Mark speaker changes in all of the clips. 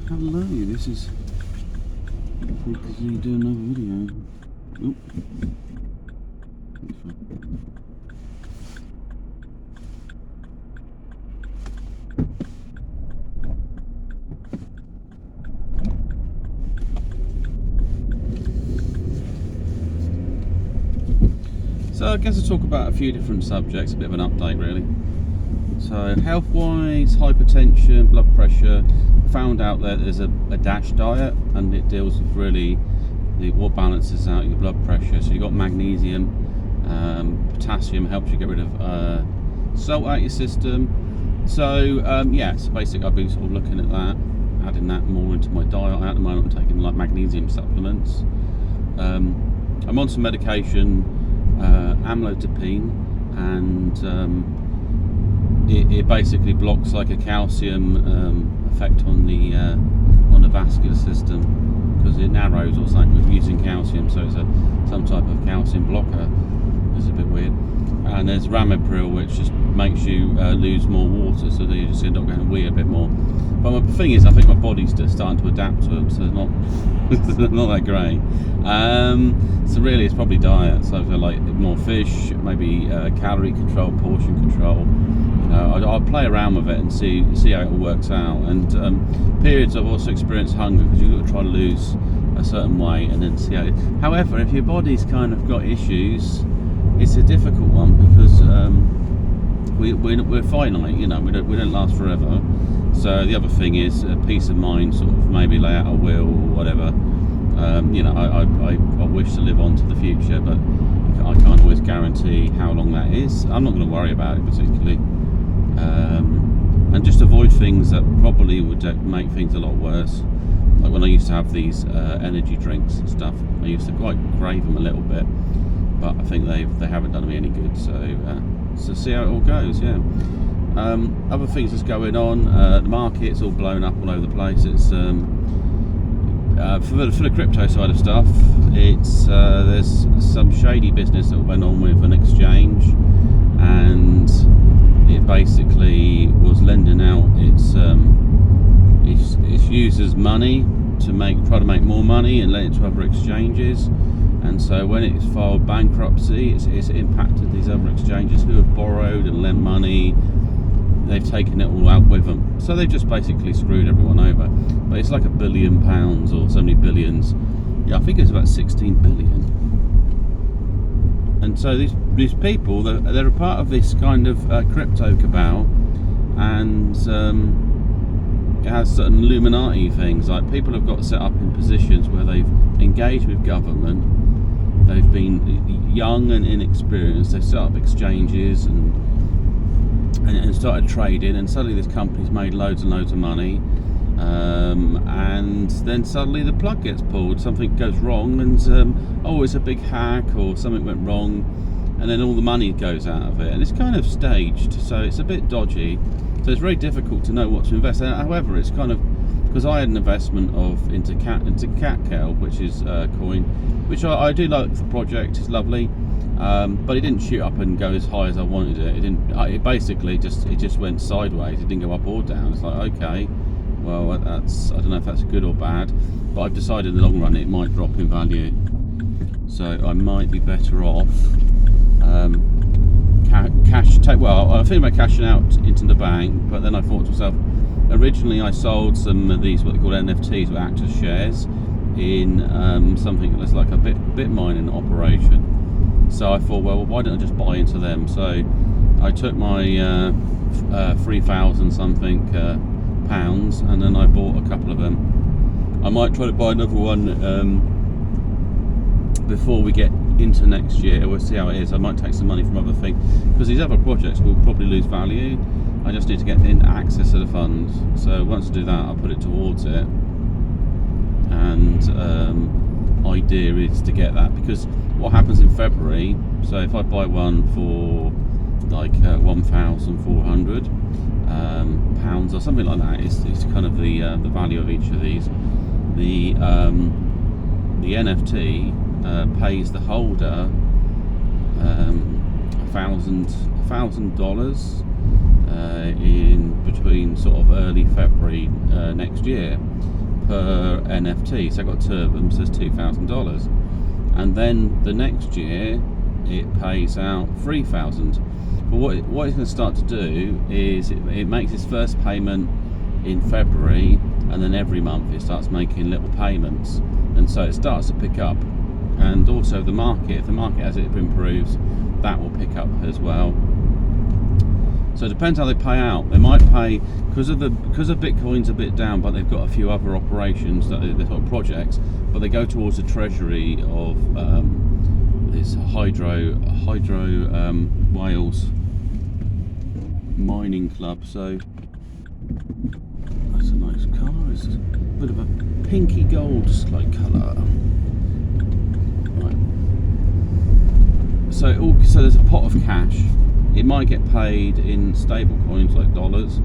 Speaker 1: Hello, this is because we do another video. Oop. So I guess I'll talk about a few different subjects, a bit of an update really. So health-wise, hypertension, blood pressure, found out that there's a DASH diet and it deals with really what balances out your blood pressure. So you've got magnesium, potassium helps you get rid of salt out your system. So so basically I've been sort of looking at that, adding that more into my diet. At the moment I'm taking like magnesium supplements. I'm on some medication, amlodipine, and it basically blocks like a calcium effect on the vascular system, because it narrows or something with using calcium, so it's some type of calcium blocker. It's a bit weird. And there's ramipril, which just makes you lose more water, so that you just end up going wee a bit more. But the thing is, I think my body's just starting to adapt to them, so it's not that great. So really, it's probably diet. So I feel like more fish, maybe calorie control, portion control. I'll play around with it and see how it all works out. And periods I've also experienced hunger, because you've got to try to lose a certain weight and then see how it. However, if your body's kind of got issues, it's a difficult one, because we're finite, we don't last forever. So the other thing is peace of mind, sort of maybe lay out a will or whatever. I wish to live on to the future, but I can't always guarantee how long that is. I'm not going to worry about it particularly. And just avoid things that probably would make things a lot worse. Like when I used to have these energy drinks and stuff, I used to quite crave them a little bit, but I think they haven't done me any good. So see how it all goes. Yeah. Other things that's going on. The market's all blown up all over the place. It's for the crypto side of stuff. It's there's some shady business that went on with an exchange, and it basically was lending out its users money to try to make more money and lend it to other exchanges. And so when it's filed bankruptcy, it's impacted these other exchanges who have borrowed and lent money. They've taken it all out with them. So they've just basically screwed everyone over. But it's like £1 billion or so many billions. Yeah, I think it's about 16 billion. And so these people, they're a part of this kind of crypto cabal, and it has certain Illuminati things. Like, people have got set up in positions where they've engaged with government. They've been young and inexperienced. They've set up exchanges and started trading, and suddenly this company's made loads and loads of money, and then suddenly the plug gets pulled. Something goes wrong, and it's a big hack or something went wrong, and then all the money goes out of it, and it's kind of staged, so it's a bit dodgy. So it's very difficult to know what to invest in. However, it's kind of, because I had an investment into Catcal, which is a coin, which I do like. The project is lovely, but it didn't shoot up and go as high as I wanted it. It didn't. It basically just went sideways. It didn't go up or down. It's like, okay, well, I don't know if that's good or bad, but I've decided in the long run it might drop in value, so I might be better off I was thinking about cashing out into the bank, but then I thought to myself, originally I sold some of these, what they call NFTs, or actors shares, in something that's like a bit mining operation. So I thought, well, why don't I just buy into them? So I took my 3,000 something pounds, and then I bought a couple of them. I might try to buy another one before we get into next year. We'll see how it is. I might take some money from other things, because these other projects will probably lose value. I just need to get in access to the funds. So once I do that, I'll put it towards it. And idea is to get that, because what happens in February, so if I buy one for like 1,400 pounds or something like that, is kind of the value of each of these. The NFT pays the holder $1,000, in between sort of early February next year per NFT. So I got 2 of them, so it's $2,000, and then the next year it pays out 3,000. But what it's going to start to do is it makes its first payment in February, and then every month it starts making little payments, and so it starts to pick up. And also the market, if the market as it improves, that will pick up as well. So it depends how they pay out. They might pay because Bitcoin's a bit down, but they've got a few other operations that they've got projects, but they go towards the treasury of this hydro Wales mining club. So that's a nice colour. It's a bit of a pinky gold like colour. Right. So there's a pot of cash. It might get paid in stable coins like dollars,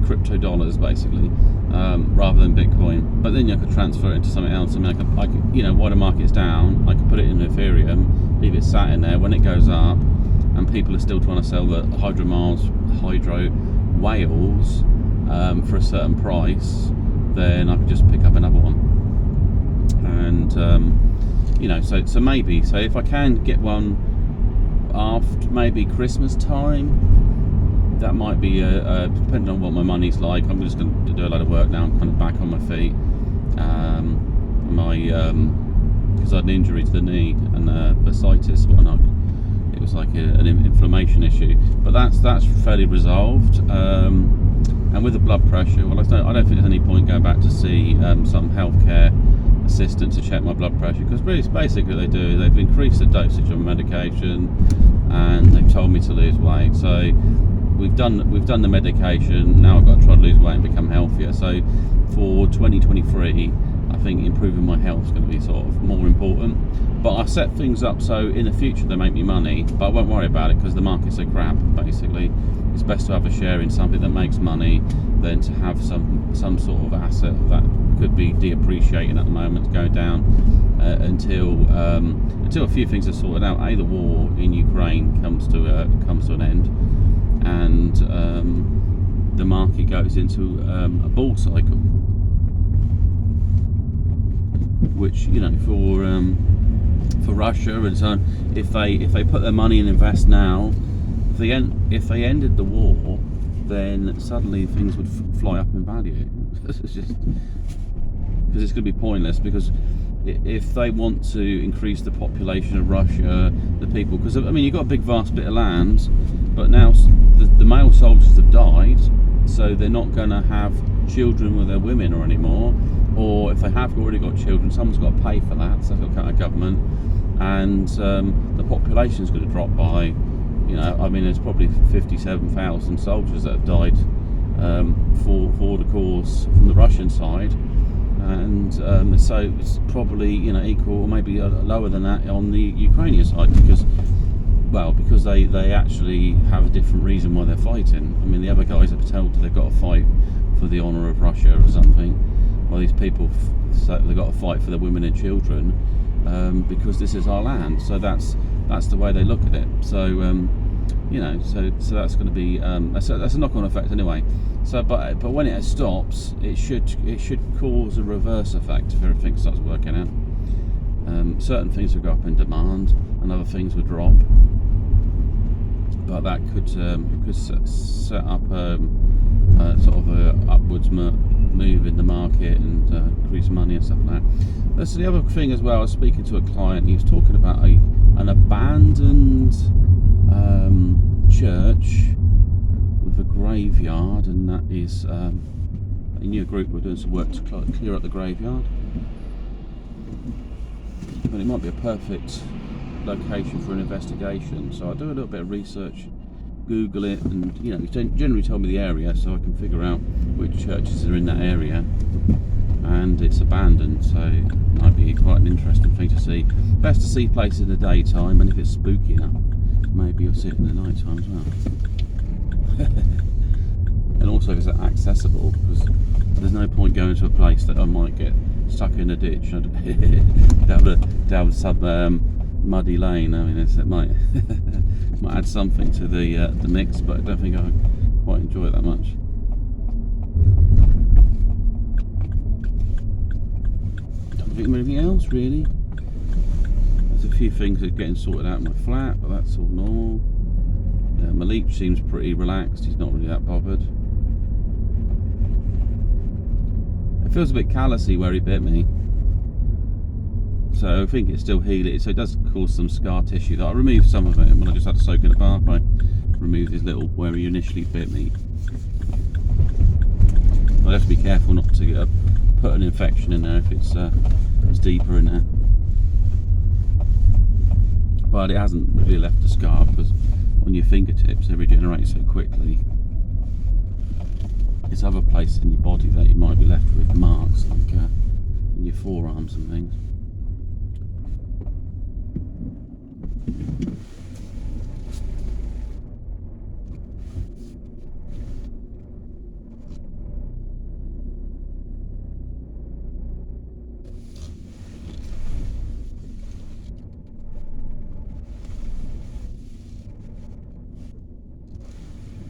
Speaker 1: crypto dollars basically, rather than Bitcoin. But then you could transfer it into something else. I mean, I could, while the market's down, I could put it in Ethereum, leave it sat in there. When it goes up, and people are still trying to sell the hydro whales for a certain price, then I could just pick up another one. And so maybe, so if I can get one after maybe Christmas time, that might be depending on what my money's like. I'm just going to do a lot of work now. I'm kind of back on my feet. Because I had an injury to the knee and bursitis, it was like an inflammation issue. But that's fairly resolved. And with the blood pressure, well, I don't think there's any point going back to see some healthcare assistant to check my blood pressure, because basically they've increased the dosage of medication, and they've told me to lose weight. So we've done the medication. Now I've got to try to lose weight and become healthier. So for 2023, I think improving my health is going to be sort of more important. But I set things up so in the future they make me money, but I won't worry about it because the market's so crap. Basically, it's best to have a share in something that makes money than to have some sort of asset that could be depreciating at the moment, go down until a few things are sorted out. The war in Ukraine comes to an end, and the market goes into a bull cycle, which for Russia and so on, if they put their money and invest now, if they ended the war, then suddenly things would fly up in value. It's just because it's going to be pointless, because if they want to increase the population of Russia, the people, because I mean you've got a big vast bit of land, but now the male soldiers have died, so they're not going to have children with their women or anymore, or if they have already got children, someone's got to pay for that, so that's got to come out of government, and the population is going to drop by, I mean there's probably 57,000 soldiers that have died for the cause from the Russian side, and so it's probably equal or maybe lower than that on the Ukrainian side, because they actually have a different reason why they're fighting. I mean the other guys are told they've got to fight for the honour of Russia or something. Well, these people they've got to fight for their women and children because this is our land. So that's the way they look at it. So so that's going to be that's a knock-on effect anyway. So but when it stops, it should cause a reverse effect if everything starts working out. Certain things will go up in demand, and other things will drop. But that could set up sort of a upwards move in the market and increase money and stuff like that. That's the other thing as well. I was speaking to a client. He was talking about an abandoned church with a graveyard, and that is he knew a group were doing some work to clear up the graveyard. But it might be a perfect location for an investigation. So I do a little bit of research, Google it, and generally tell me the area so I can figure out which churches are in that area. And it's abandoned, so it might be quite an interesting thing to see. Best to see places in the daytime, and if it's spooky enough, maybe you'll see it in the night time as well. And also, is it accessible? Because there's no point going to a place that I might get stuck in a ditch down some muddy lane. I mean, it might might add something to the mix, but I don't think I quite enjoy it that much. Don't think of anything else really. There's a few things that are getting sorted out in my flat, but that's all normal. My leech seems pretty relaxed, he's not really that bothered. It feels a bit callousy where he bit me, so I think it's still healing. So it does cause some scar tissue. I removed some of it when I just had to soak in the bath. I removed his little, where he initially bit me. I have to be careful not to put an infection in there if it's deeper in there. But it hasn't really left a scar, because on your fingertips they regenerate so quickly. There's other places in your body that you might be left with marks, like in your forearms and things.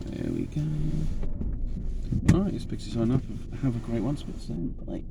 Speaker 1: There we go. Alright, it's picked its own up. Have a great one. Bye.